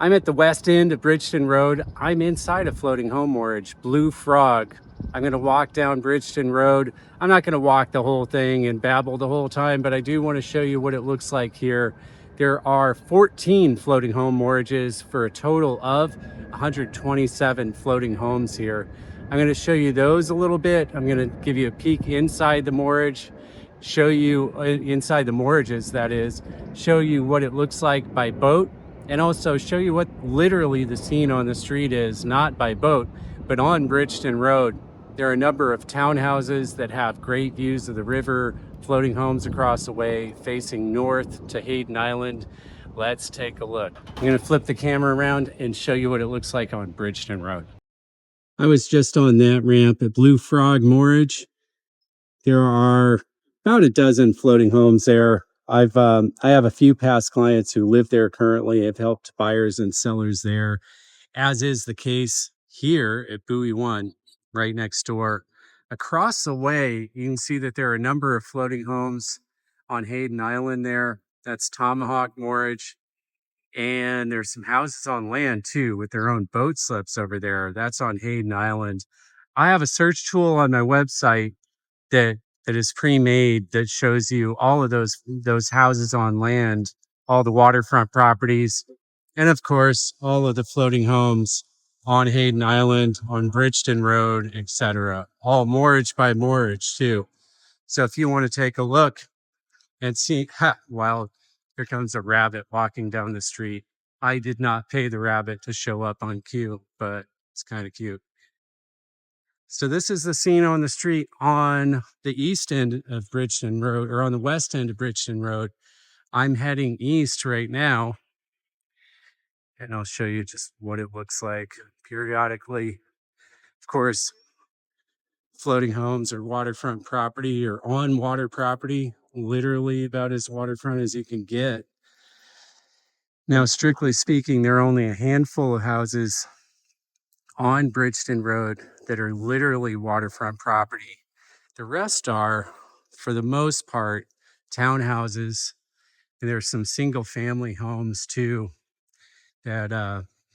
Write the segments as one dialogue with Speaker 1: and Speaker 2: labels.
Speaker 1: I'm at the west end of Bridgeton Road. I'm inside a floating home mortgage, Blue Frog. I'm going to walk down Bridgeton Road. I'm not going to walk the whole thing and babble the whole time, but I do want to show you what it looks like here. There are 14 floating home mortgages for a total of 127 floating homes here. I'm going to show you those a little bit. I'm going to give you a peek inside the mortgage, show you inside the mortgages, that is, show you what it looks like by boat, and also show you what literally the scene on the street is, not by boat, but on Bridgeton Road. There are a number of townhouses that have great views of the river, floating homes across the way, facing north to Hayden Island. Let's take a look. I'm gonna flip the camera around and show you what it looks like on Bridgeton Road. I was just on that ramp at Blue Frog Mortgage. There are about a dozen floating homes there. I have a few past clients who live there currently. I've helped buyers and sellers there, as is the case here at Bowie 1, right next door. Across the way, you can see that there are a number of floating homes on Hayden Island there. That's Tomahawk Mortgage. And there's some houses on land too with their own boat slips over there. That's on Hayden Island. I have a search tool on my website that is pre-made that shows you all of those houses on land, all the waterfront properties, and of course all of the floating homes on Hayden Island, on Bridgeton Road, etc. All mortgage by mortgage too. So if you want to take a look and see, wow, here comes a rabbit walking down the street. I did not pay the rabbit to show up on cue, but it's kind of cute. So this is the scene on the street on the east end of Bridgeton Road, or on the west end of Bridgeton Road. I'm heading east right now, and I'll show you just what it looks like periodically. Of course, floating homes or waterfront property or on water property, literally about as waterfront as you can get. Now, strictly speaking, there are only a handful of houses on Bridgeton Road that are literally waterfront property. The rest are, for the most part, townhouses. And there's some single family homes too that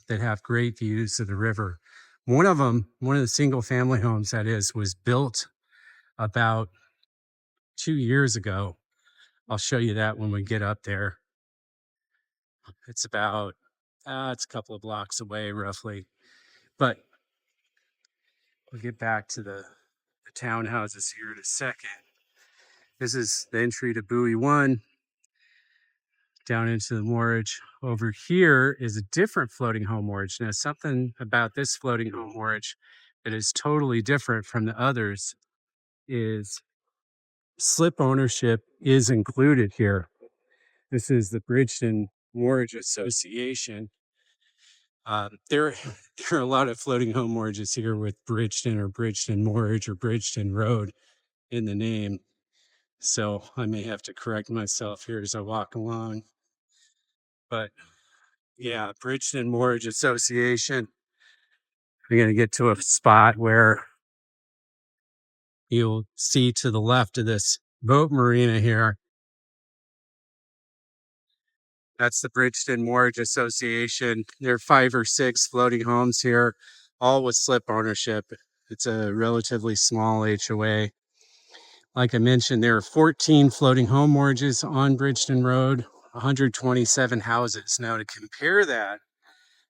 Speaker 1: have great views of the river. One of the single family homes that is, was built about 2 years ago. I'll show you that when we get up there. It's about, it's a couple of blocks away roughly. But we'll get back to the townhouses here in a second. This is the entry to Bowie 1, down into the mortgage. Over here is a different floating home mortgage. Now, something about this floating home mortgage that is totally different from the others is slip ownership is included here. This is the Bridgeton Mortgage Association. There are a lot of floating home mortgages here with Bridgeton or Bridgeton Mortgage or Bridgeton Road in the name. So I may have to correct myself here as I walk along. But yeah, Bridgeton Mortgage Association. We're going to get to a spot where you'll see to the left of this boat marina here. That's the Bridgeton Mortgage Association. There are 5 or 6 floating homes here, all with slip ownership. It's a relatively small HOA. Like I mentioned, there are 14 floating home mortgages on Bridgeton Road, 127 houses. Now, to compare that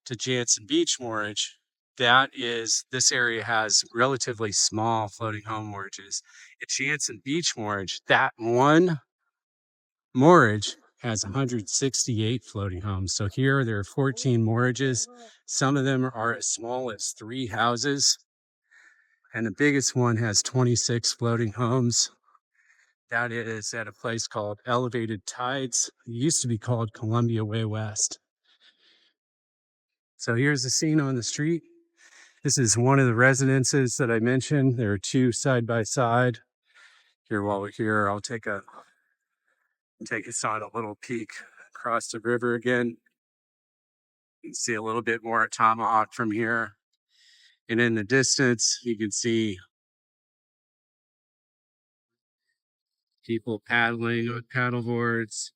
Speaker 1: to Jansen Beach Mortgage, this area has relatively small floating home mortgages. At Jansen Beach Mortgage, that one mortgage has 168 floating homes. So here there are 14 mortgages. Some of them are as small as 3 houses. And the biggest one has 26 floating homes. That is at a place called Elevated Tides. It used to be called Columbia Way West. So here's the scene on the street. This is one of the residences that I mentioned. There are 2 side by side. Here, while we're here, I'll take us on a little peek across the river again. You can see a little bit more at Tomahawk from here. And in the distance, you can see people paddling with paddle boards.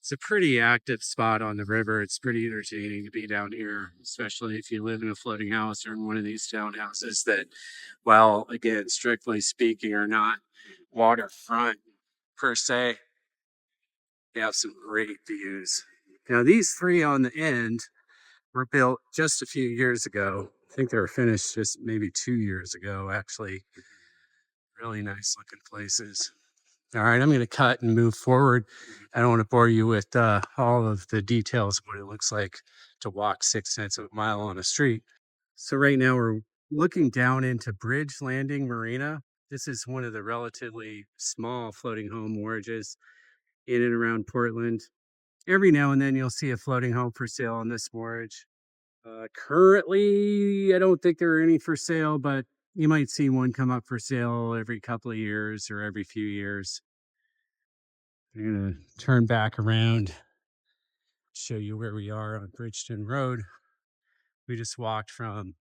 Speaker 1: It's a pretty active spot on the river. It's pretty entertaining to be down here, especially if you live in a floating house or in one of these townhouses that, well, again, strictly speaking, are not waterfront per se. They have some great views. Now, these three on the end were built just a few years ago. I think they were finished just maybe 2 years ago, actually. Really nice looking places. All right, I'm going to cut and move forward. I don't want to bore you with all of the details of what it looks like to walk 6/10 of a mile on a street. So right now we're looking down into Bridge Landing Marina. This is one of the relatively small floating home mortgages in and around Portland. Every now and then you'll see a floating home for sale on this mortgage. Currently, I don't think there are any for sale, but you might see one come up for sale every couple of years or every few years. I'm going to turn back around, show you where we are on Bridgeton Road. We just walked from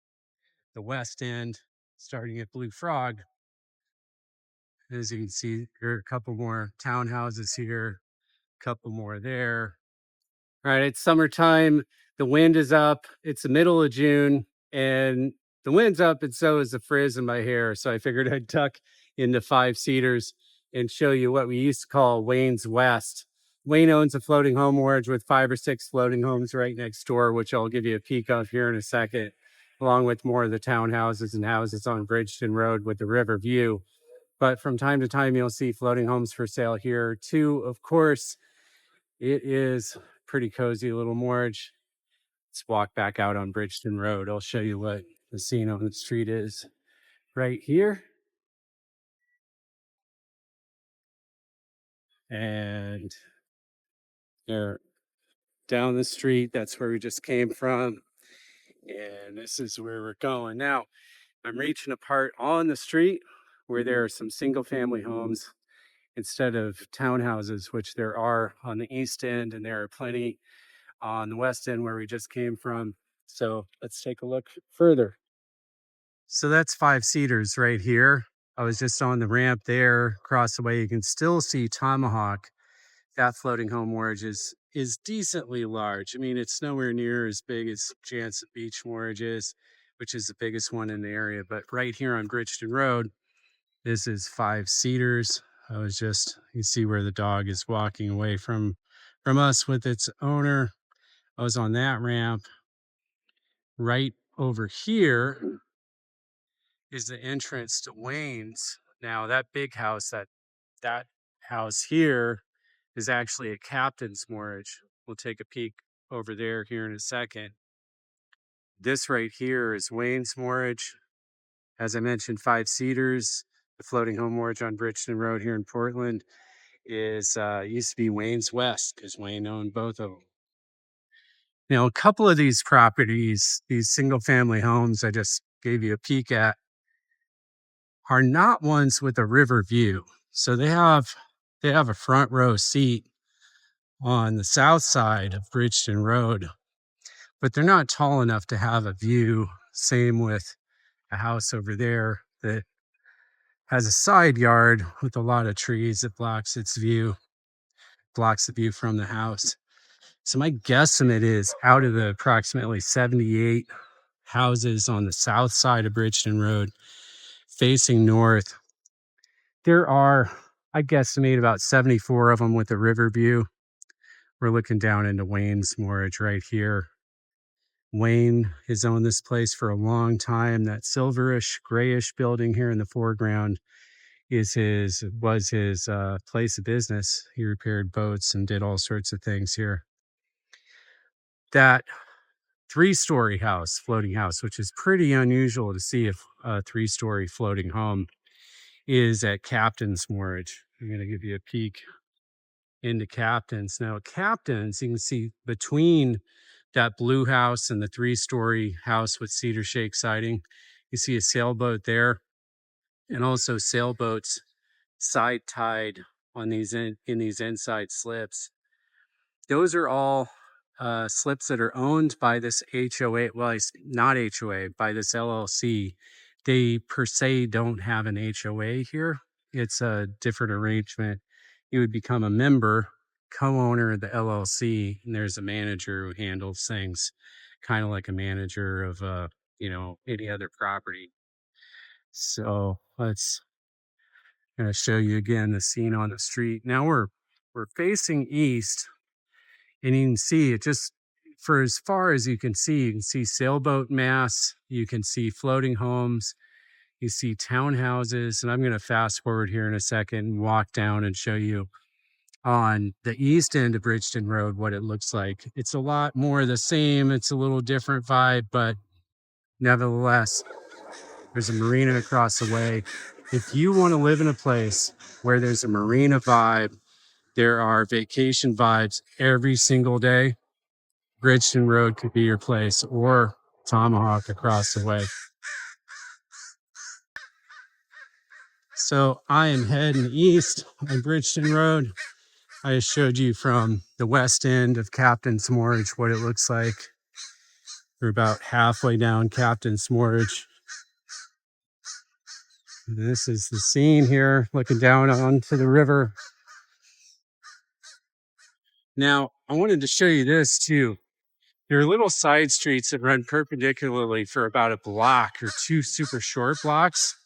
Speaker 1: the west end, starting at Blue Frog. As you can see, there are a couple more townhouses here, a couple more there. All right, it's summertime. The wind is up. It's the middle of June, and the wind's up, and so is the frizz in my hair. So I figured I'd tuck into 5-seaters and show you what we used to call Wayne's West. Wayne owns a floating home mortgage with 5 or 6 floating homes right next door, which I'll give you a peek of here in a second, along with more of the townhouses and houses on Bridgeton Road with the river view. But from time to time, you'll see floating homes for sale here too. Of course, it is pretty cozy little mortgage. Let's walk back out on Bridgeton Road. I'll show you what the scene on the street is right here. And there down the street, that's where we just came from. And this is where we're going. Now, I'm reaching a part on the street where there are some single family homes instead of townhouses, which there are on the east end, and there are plenty on the west end where we just came from. So let's take a look further. So that's 5-seaters right here. I was just on the ramp there. Across the way, you can still see Tomahawk. That floating home mortgage is decently large. I mean, it's nowhere near as big as Jansen Beach mortgage is, which is the biggest one in the area. But right here on Bridgeton Road, this is 5-seaters. I was just, you see where the dog is walking away from us with its owner. I was on that ramp. Right over here is the entrance to Wayne's. Now that big house, that house here is actually a captain's mortgage. We'll take a peek over there here in a second. This right here is Wayne's mortgage. As I mentioned, 5-seaters. The floating home mortgage on Bridgeton Road here in Portland is used to be Wayne's West because Wayne owned both of them. Now, a couple of these properties, these single family homes I just gave you a peek at, are not ones with a river view. So they have a front row seat on the south side of Bridgeton Road, but they're not tall enough to have a view. Same with a house over there that has a side yard with a lot of trees that blocks the view from the house. So my guesstimate is out of the approximately 78 houses on the south side of Bridgeton Road facing north, there are, I guesstimate, about 74 of them with a river view. We're looking down into Wayne's mortgage right here. Wayne has owned this place for a long time. That silverish, grayish building here in the foreground was his place of business. He repaired boats and did all sorts of things here. That 3-story house, floating house, which is pretty unusual to see a 3-story floating home, is at Captain's Mortgage. I'm going to give you a peek into Captain's. Now, Captain's, you can see between that blue house and the 3-story house with cedar shake siding, you see a sailboat there, and also sailboats side tied on these in these inside slips. Those are all slips that are owned by this HOA. Well, it's not HOA, by this LLC. They per se don't have an HOA here. It's a different arrangement. You would become a member, co-owner of the LLC, and there's a manager who handles things kind of like a manager of any other property. So let's going to show you again the scene on the street. Now we're facing east, and you can see it just for as far as you can see sailboat masts, you can see floating homes, you see townhouses, and I'm going to fast forward here in a second and walk down and show you on the east end of Bridgeton Road what it looks like. It's a lot more the same. It's a little different vibe, but nevertheless, there's a marina across the way. If you want to live in a place where there's a marina vibe, there are vacation vibes every single day, Bridgeton Road could be your place, or Tomahawk across the way. So I am heading east on Bridgeton Road. I just showed you from the west end of Captain's Moorage what it looks like. We're about halfway down Captain's Moorage. This is the scene here, looking down onto the river. Now, I wanted to show you this too. There are little side streets that run perpendicularly for about a block or two super short blocks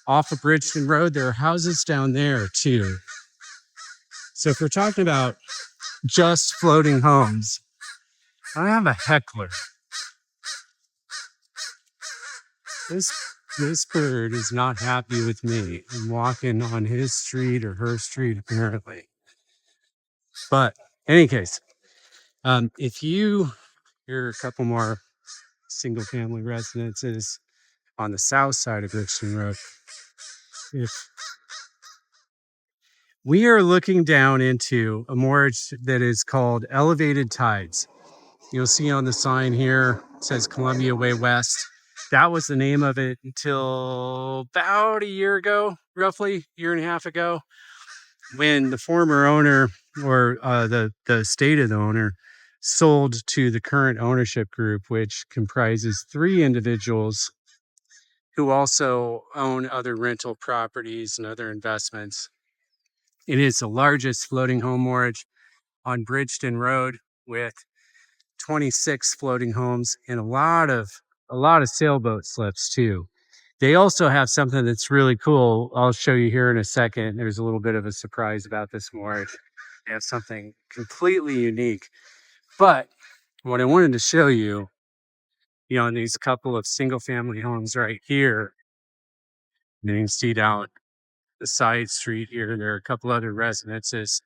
Speaker 1: off of Bridgeton Road. There are houses down there too. So if we're talking about just floating homes, I have a heckler. This bird is not happy with me. I'm walking on his street or her street apparently. But in any case, if you here are a couple more single family residences on the south side of Bridgeton Road. If we are looking down into a moorage that is called Elevated Tides. You'll see on the sign here, it says Columbia Way West. That was the name of it until about a year ago, roughly year and a half ago, when the former owner or the state of the owner sold to the current ownership group, which comprises 3 individuals who also own other rental properties and other investments. It is the largest floating home moorage on Bridgeton Road with 26 floating homes and a lot of sailboat slips too. They also have something that's really cool. I'll show you here in a second. There's a little bit of a surprise about this moorage. They have something completely unique. But what I wanted to show you, on these couple of single family homes right here, you can see down the side street here, there are a couple other residences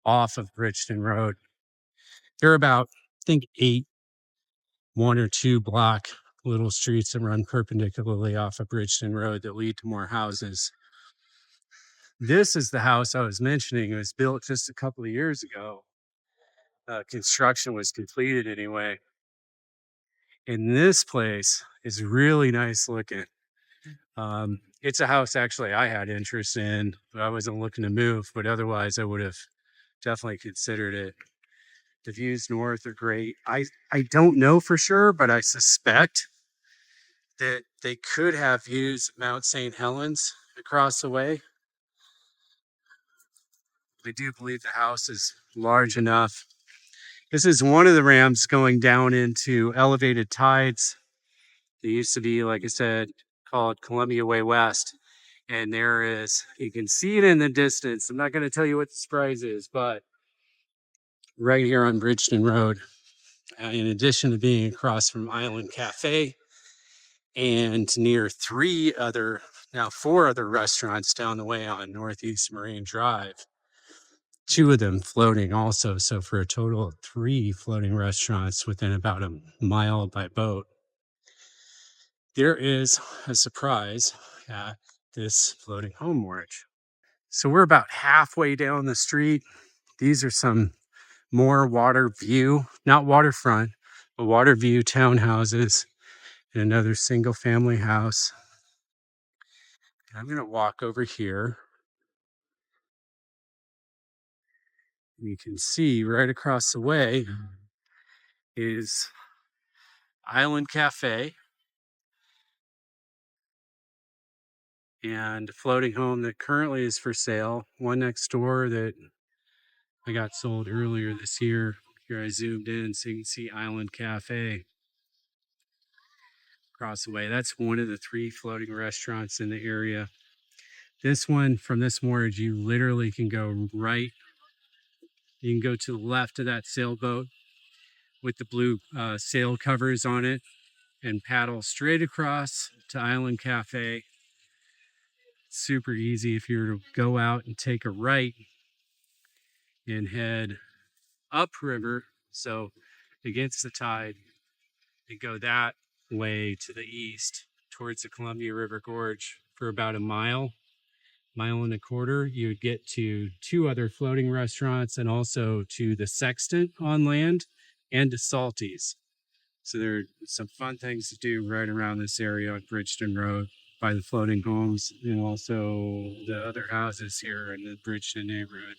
Speaker 1: off of Bridgeton Road. There are about, I think, 8 1 or 2 block little streets that run perpendicularly off of Bridgeton Road that lead to more houses. This is the house I was mentioning. It was built just a couple of years ago. Construction was completed anyway. And this place is really nice looking. It's a house actually I had interest in, but I wasn't looking to move, but otherwise I would have definitely considered it. The views north are great. I don't know for sure, but I suspect that they could have views of Mount St. Helens across the way. I do believe the house is large enough. This is one of the ramps going down into Elevated Tides. They used to be, like I said, called Columbia Way West. And there is, you can see it in the distance. I'm not going to tell you what the surprise is, but right here on Bridgeton Road, in addition to being across from Island Cafe and near 4 other restaurants down the way on Northeast Marine Drive, 2 of them floating also. So for a total of 3 floating restaurants within about a mile by boat. There is a surprise at this floating home moorage. So we're about halfway down the street. These are some more water view, not waterfront, but water view townhouses and another single family house. I'm going to walk over here. You can see right across the way is Island Cafe and a floating home that currently is for sale. One next door that I got sold earlier this year. Here I zoomed in so you can see Island Cafe across the way. That's one of the 3 floating restaurants in the area. This one, from this mortgage, you literally can go right. You can go to the left of that sailboat with the blue sail covers on it and paddle straight across to Island Cafe. It's super easy if you were to go out and take a right and head upriver, so against the tide, and go that way to the east towards the Columbia River Gorge for about a mile and a quarter. You would get to 2 other floating restaurants and also to the Sextant on land and to Salty's. So there are some fun things to do right around this area on Bridgeton Road by the floating homes and also the other houses here in the Bridgeton neighborhood.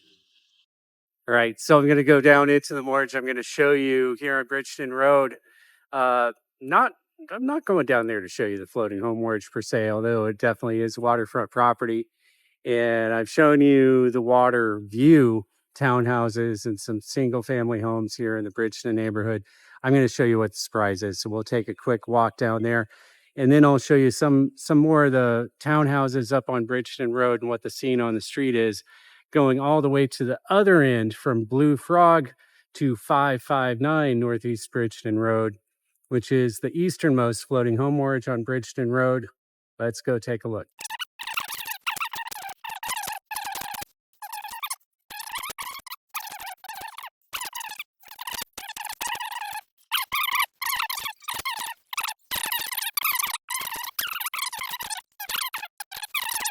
Speaker 1: All right, so I'm going to go down into the mortgage. I'm going to show you here on Bridgeton Road. Uh, not, I'm not going down there to show you the floating home mortgage per se, although it definitely is waterfront property. And I've shown you the water view townhouses and some single family homes here in the Bridgeton neighborhood. I'm going to show you what the surprise is. So we'll take a quick walk down there, and then I'll show you some more of the townhouses up on Bridgeton Road and what the scene on the street is, going all the way to the other end from Blue Frog to 559 Northeast Bridgeton Road, which is the easternmost floating home mortgage on Bridgeton Road. Let's go take a look.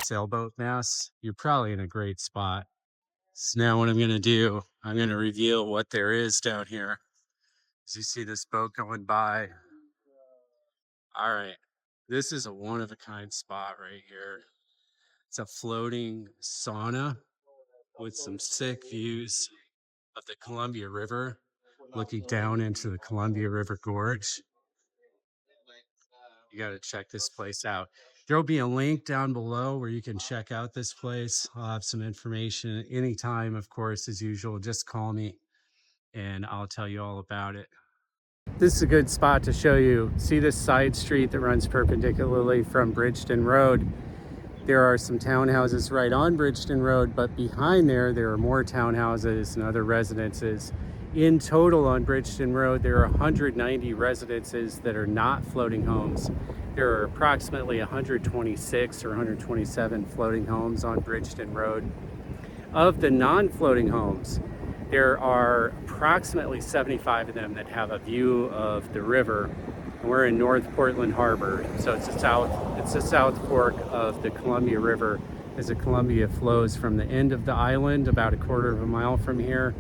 Speaker 1: Sailboat mass, you're probably in a great spot. So now what I'm going to do, I'm going to reveal what there is down here. As you see this boat going by. All right, this is a one-of-a-kind spot right here. It's a floating sauna with some sick views of the Columbia River, looking down into the Columbia River Gorge. You got to check this place out. There'll be a link down below where you can check out this place. I'll have some information anytime, of course, as usual. Just call me and I'll tell you all about it. This is a good spot to show you. See this side street that runs perpendicularly from Bridgeton Road? There are some townhouses right on Bridgeton Road, but behind there are more townhouses and other residences. In total on Bridgeton Road, there are 190 residences that are not floating homes. There are approximately 126 or 127 floating homes on Bridgeton Road. Of the non-floating homes, there are approximately 75 of them that have a view of the river. We're in North Portland Harbor, so it's the south fork of the Columbia River as the Columbia flows from the end of the island about a quarter of a mile from here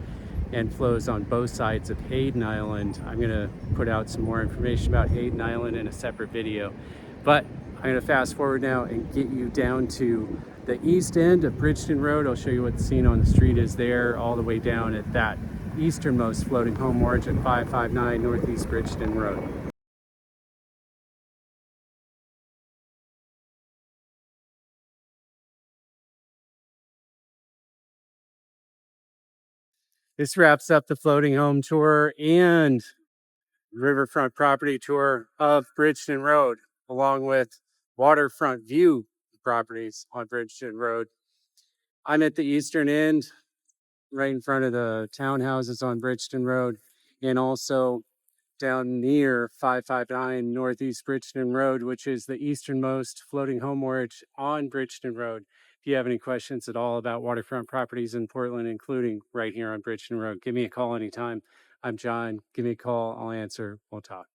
Speaker 1: and flows on both sides of Hayden Island. I'm going to put out some more information about Hayden Island in a separate video, but I'm going to fast forward now and get you down to the east end of Bridgeton Road. I'll show you what the scene on the street is there, all the way down at that easternmost floating home mortgage at 559 Northeast Bridgeton Road. This wraps up the floating home tour and riverfront property tour of Bridgeton Road, along with waterfront view properties on Bridgeton Road. I'm at the eastern end, right in front of the townhouses on Bridgeton Road, and also down near 559 Northeast Bridgeton Road, which is the easternmost floating home mortgage on Bridgeton Road. If you have any questions at all about waterfront properties in Portland, including right here on Bridgeton Road, give me a call anytime. I'm John. Give me a call. I'll answer. We'll talk.